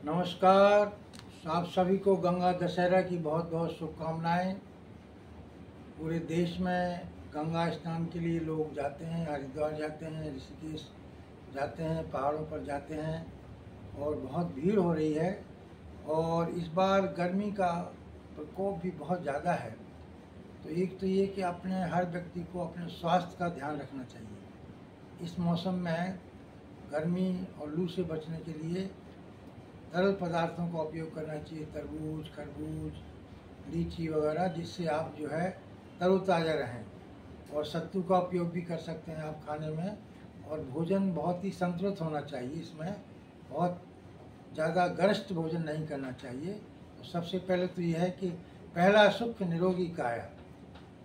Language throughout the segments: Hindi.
नमस्कार। आप सभी को गंगा दशहरा की बहुत बहुत शुभकामनाएं। पूरे देश में गंगा स्नान के लिए लोग जाते हैं, हरिद्वार जाते हैं, ऋषिकेश जाते हैं, पहाड़ों पर जाते हैं और बहुत भीड़ हो रही है। और इस बार गर्मी का प्रकोप भी बहुत ज़्यादा है। तो एक तो ये कि अपने हर व्यक्ति को अपने स्वास्थ्य का ध्यान रखना चाहिए। इस मौसम में गर्मी और लू से बचने के लिए तरल पदार्थों का उपयोग करना चाहिए, तरबूज, खरबूज, लीची वगैरह, जिससे आप जो है तरोताज़ा रहें। और सत्तू का उपयोग भी कर सकते हैं आप खाने में। और भोजन बहुत ही संतुलित होना चाहिए, इसमें बहुत ज़्यादा गरिष्ठ भोजन नहीं करना चाहिए। तो सबसे पहले तो यह है कि पहला सुख निरोगी काया।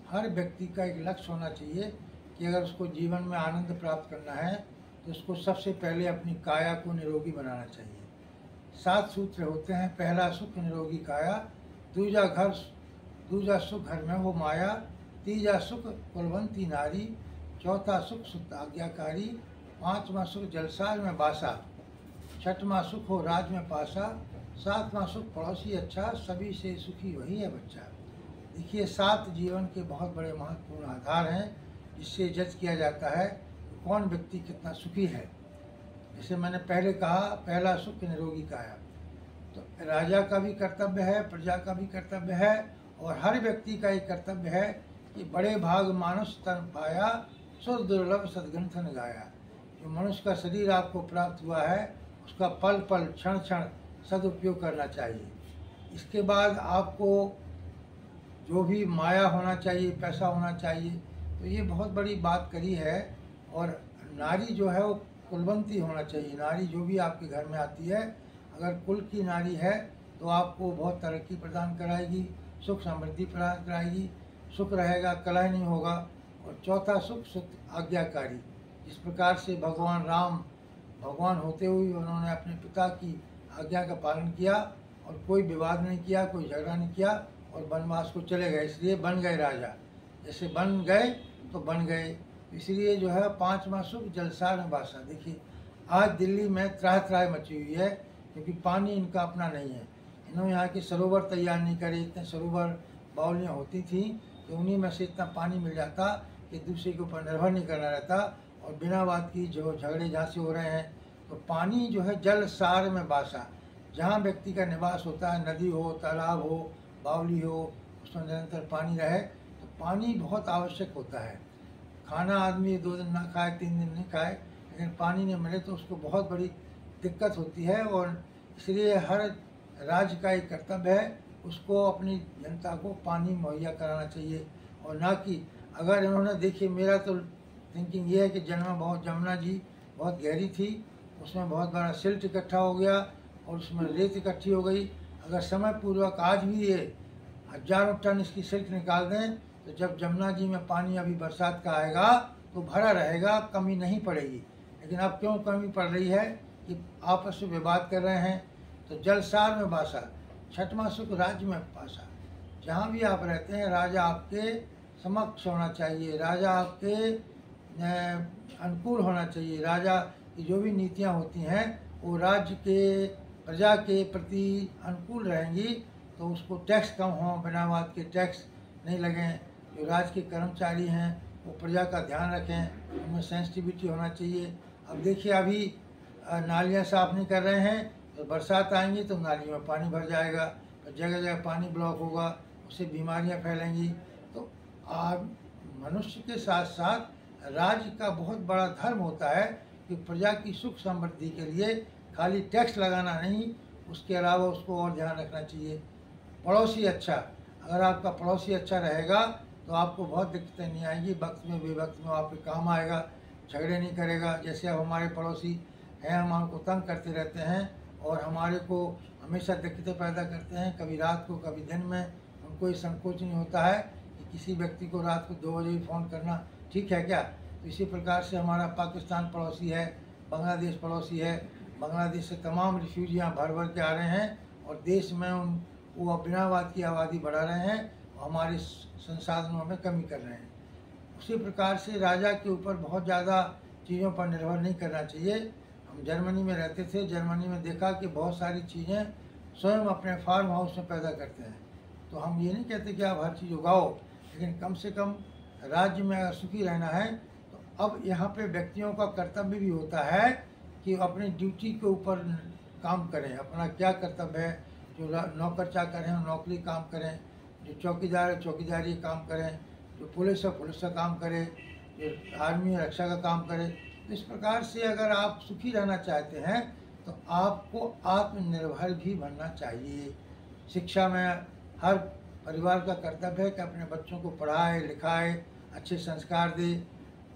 हर व्यक्ति का एक लक्ष्य होना चाहिए कि अगर उसको जीवन में आनंद प्राप्त करना है तो उसको सबसे पहले अपनी काया को निरोगी बनाना चाहिए। 7 सूत्र होते हैं। पहला सुख निरोगी काया, दूजा सुख घर में हो माया, तीजा सुख कुलवंती नारी, चौथा सुख सुत आज्ञाकारी, 5वां सुख जलसाज में बासा, 6वां सुख हो राज में पासा, 7वां सुख पड़ोसी अच्छा, सभी से सुखी वही है बच्चा। देखिए, 7 जीवन के बहुत बड़े महत्वपूर्ण आधार हैं जिससे जज किया जाता है कौन व्यक्ति कितना सुखी है। जैसे मैंने पहले कहा, पहला सुख निरोगी काया। तो राजा का भी कर्तव्य है, प्रजा का भी कर्तव्य है और हर व्यक्ति का एक कर्तव्य है कि बड़े भाग मानुष तन पाया, सुर दुर्लभ सद्ग्रंथन गाया। जो मनुष्य का शरीर आपको प्राप्त हुआ है उसका पल पल क्षण क्षण सदुपयोग करना चाहिए। इसके बाद आपको जो भी माया होना चाहिए, पैसा होना चाहिए, तो ये बहुत बड़ी बात करी है। और नारी जो है वो कुलवंती होना चाहिए। नारी जो भी आपके घर में आती है, अगर कुल की नारी है तो आपको बहुत तरक्की प्रदान कराएगी, सुख समृद्धि प्रदान कराएगी, सुख रहेगा, कलह नहीं होगा। और चौथा सुख सुख आज्ञाकारी। जिस प्रकार से भगवान राम भगवान होते हुए उन्होंने अपने पिता की आज्ञा का पालन किया और कोई विवाद नहीं किया, कोई झगड़ा नहीं किया और वनवास को चले गए, इसलिए बन गए राजा। जैसे बन गए तो बन गए, इसलिए जो है 5वां सुख जलसार में बासा। देखिए, आज दिल्ली में त्राहि मची हुई है क्योंकि पानी इनका अपना नहीं है। इन्होंने यहाँ के सरोवर तैयार नहीं करे। इतने सरोवर बावलियाँ होती थी कि उन्हीं में से इतना पानी मिल जाता कि दूसरे के ऊपर निर्भर नहीं करना रहता। और बिना बात की जो झगड़े जहाँ से हो रहे हैं, तो पानी जो है जल सार में बासा। जहाँ व्यक्ति का निवास होता है, नदी हो, तालाब हो, बावली हो, उसमें निरंतर पानी रहे, तो पानी बहुत आवश्यक होता है। खाना आदमी 2 दिन ना खाए, 3 दिन नहीं खाए, लेकिन पानी नहीं मिले तो उसको बहुत बड़ी दिक्कत होती है। और इसलिए हर राज्य का एक कर्तव्य है उसको अपनी जनता को पानी मुहैया कराना चाहिए। और ना कि अगर इन्होंने, देखिए मेरा तो थिंकिंग ये है कि जमुना जी बहुत गहरी थी, उसमें बहुत बड़ा सिल्ट इकट्ठा हो गया और उसमें रेत इकट्ठी हो गई। अगर समय पूर्वक आज भी ये हजारों टन इसकी सिल्ट निकाल दें तो जब जमुना जी में पानी अभी बरसात का आएगा तो भरा रहेगा, कमी नहीं पड़ेगी। लेकिन अब क्यों कमी पड़ रही है कि आपस में विवाद कर रहे हैं। तो जलसार में बासा, 6वां सुख राज्य में पासा। जहाँ भी आप रहते हैं राजा आपके समक्ष होना चाहिए, राजा आपके अनुकूल होना चाहिए। राजा की जो भी नीतियाँ होती हैं वो राज्य के प्रजा के प्रति अनुकूल रहेंगी, तो उसको टैक्स कम हो, बिना बात के टैक्स नहीं लगें। जो राज्य के कर्मचारी हैं वो प्रजा का ध्यान रखें, उनमें सेंसिटिविटी होना चाहिए। अब देखिए, अभी नालियाँ साफ़ नहीं कर रहे हैं तो बरसात आएंगी तो नालियों में पानी भर जाएगा, तो जगह जगह पानी ब्लॉक होगा, उससे बीमारियाँ फैलेंगी। तो मनुष्य के साथ साथ राज्य का बहुत बड़ा धर्म होता है कि प्रजा की सुख समृद्धि के लिए खाली टैक्स लगाना नहीं, उसके अलावा उसको और ध्यान रखना चाहिए। पड़ोसी अच्छा, अगर आपका पड़ोसी अच्छा रहेगा तो आपको बहुत दिक्कतें नहीं आएंगी, वक्त में बेवक्त में आपके काम आएगा, झगड़े नहीं करेगा। जैसे अब हमारे पड़ोसी हैं, हम हमको तंग करते रहते हैं और हमारे को हमेशा दिक्कतें पैदा करते हैं, कभी रात को कभी दिन में। उनको ये संकोच नहीं होता है कि किसी व्यक्ति को रात को 2 बजे फ़ोन करना ठीक है क्या। तो इसी प्रकार से हमारा पाकिस्तान पड़ोसी है, बांग्लादेश पड़ोसी है। बांग्लादेश से तमाम रिफ्यूजी यहाँ भर भर के आ रहे हैं और देश में वो बिना बात की आबादी बढ़ा रहे हैं और हमारे संसाधनों में कमी कर रहे हैं। उसी प्रकार से राजा के ऊपर बहुत ज़्यादा चीज़ों पर निर्भर नहीं करना चाहिए। हम जर्मनी में रहते थे, जर्मनी में देखा कि बहुत सारी चीज़ें स्वयं अपने फार्म हाउस में पैदा करते हैं। तो हम ये नहीं कहते कि आप हर चीज़ उगाओ, लेकिन कम से कम राज्य में अगर सुखी रहना है तो अब यहाँ पे व्यक्तियों का कर्तव्य भी होता है कि अपनी ड्यूटी के ऊपर काम करें। अपना क्या कर्तव्य है, जो नौकर चाकर हैं नौकरी काम करें, जो चौकीदार है चौकीदारी काम करें, जो पुलिस है पुलिस का काम करे, जो आर्मी है रक्षा का काम करे। तो इस प्रकार से अगर आप सुखी रहना चाहते हैं तो आपको आत्मनिर्भर भी बनना चाहिए। शिक्षा में हर परिवार का कर्तव्य है कि अपने बच्चों को पढ़ाए लिखाए, अच्छे संस्कार दे।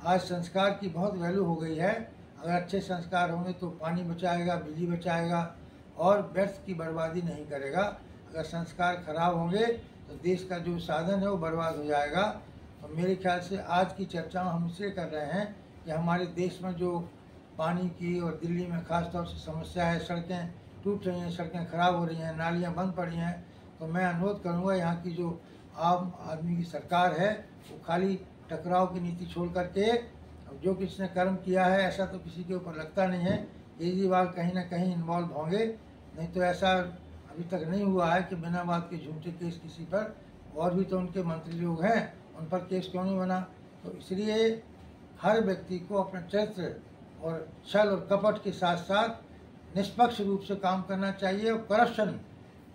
आज संस्कार की बहुत वैल्यू हो गई है। अगर अच्छे संस्कार होंगे तो पानी बचाएगा, बिजली बचाएगा और व्यर्थ की बर्बादी नहीं करेगा। अगर संस्कार खराब होंगे तो देश का जो साधन है वो बर्बाद हो जाएगा। तो मेरे ख्याल से आज की चर्चा हम इसलिए कर रहे हैं कि हमारे देश में जो पानी की और दिल्ली में खास तौर से समस्या है, सड़कें टूट रही हैं, सड़कें खराब हो रही हैं, नालियाँ बंद पड़ी हैं। तो मैं अनुरोध करूँगा यहाँ की जो आम आदमी की सरकार है वो खाली टकराव की नीति छोड़ करके, जो किसने कर्म किया है ऐसा तो किसी के ऊपर लगता नहीं है, केजरीवाल कहीं ना कहीं इन्वॉल्व होंगे। नहीं तो ऐसा अभी तक नहीं हुआ है कि बिना बात के झूठे केस किसी पर, और भी तो उनके मंत्री लोग हैं, उन पर केस क्यों नहीं बना। तो इसलिए हर व्यक्ति को अपने चरित्र और छल और कपट के साथ साथ निष्पक्ष रूप से काम करना चाहिए। और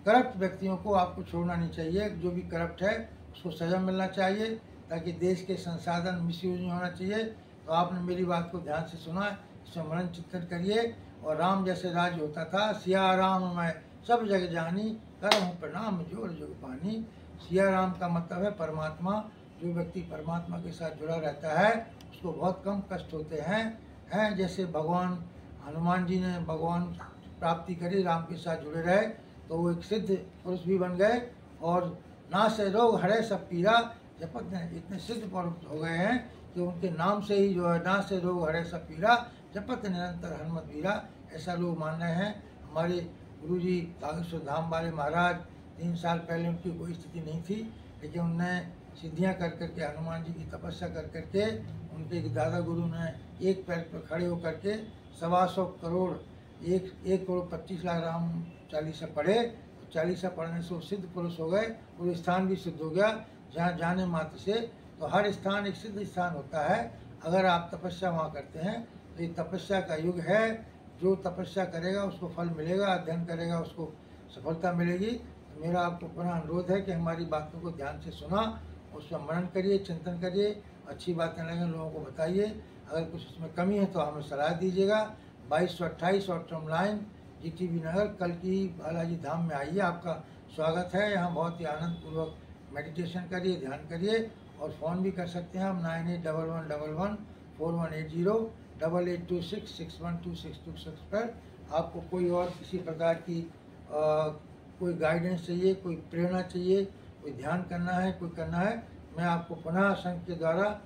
करप्ट व्यक्तियों को आपको छोड़ना नहीं चाहिए। जो भी करप्ट है उसको सज़ा मिलना चाहिए ताकि देश के संसाधन मिसयूज नहीं होना चाहिए। तो आपने मेरी बात को ध्यान से सुना, इसमें मनन चिंतन करिए। और राम जैसे राज होता था, सिया राम मैं सब जग जानी, करहूँ प्रणाम जोर जुग पानी। सिया राम का मतलब है परमात्मा। जो व्यक्ति परमात्मा के साथ जुड़ा रहता है उसको बहुत कम कष्ट होते हैं। जैसे भगवान हनुमान जी ने भगवान प्राप्ति करी, राम के साथ जुड़े रहे तो वो एक सिद्ध पुरुष भी बन गए। और ना से रोग हरे सब पीरा, जपत ने इतने सिद्ध पुरुष हो गए हैं कि उनके नाम से ही जो है ना से रोग हरे सब पीरा, जपत निरंतर हनुमत वीरा, ऐसा लोग मान रहे हैं। हमारे गुरुजी बागेश्वर धाम वाले महाराज 3 साल पहले उनकी कोई स्थिति नहीं थी, लेकिन उनने सिद्धियां कर करके, हनुमान जी की तपस्या कर करके, उनके दादा गुरु ने एक पैर पर खड़े होकर के 125 करोड़ 1,25 लाख राम चालीसा पढ़े। 40 पढ़ने से वो सिद्ध पुरुष हो गए। वो स्थान भी सिद्ध हो गया जहाँ जाने मात्र से। तो हर स्थान एक सिद्ध स्थान होता है। अगर आप तपस्या वहाँ करते हैं तो ये तपस्या का युग है। जो तपस्या करेगा उसको फल मिलेगा, अध्ययन करेगा उसको सफलता मिलेगी। तो मेरा आपको पुनः अनुरोध है कि हमारी बातों को ध्यान से सुना, उसमें मनन करिए, चिंतन करिए, अच्छी बातें लगे लोगों को बताइए। अगर कुछ उसमें कमी है तो हमें सलाह दीजिएगा। 2228 शॉर्ट टर्म लाइन GTB नगर, कल की बालाजी धाम में आइए, आपका स्वागत है। यहाँ बहुत ही आनंद पूर्वक मेडिटेशन करिए, ध्यान करिए। और फ़ोन भी कर सकते हैं हम 9811114180 8826612626 पर। आपको कोई और किसी प्रकार की कोई गाइडेंस चाहिए, कोई प्रेरणा चाहिए, कोई ध्यान करना है, कोई करना है, मैं आपको पुनः संघ के द्वारा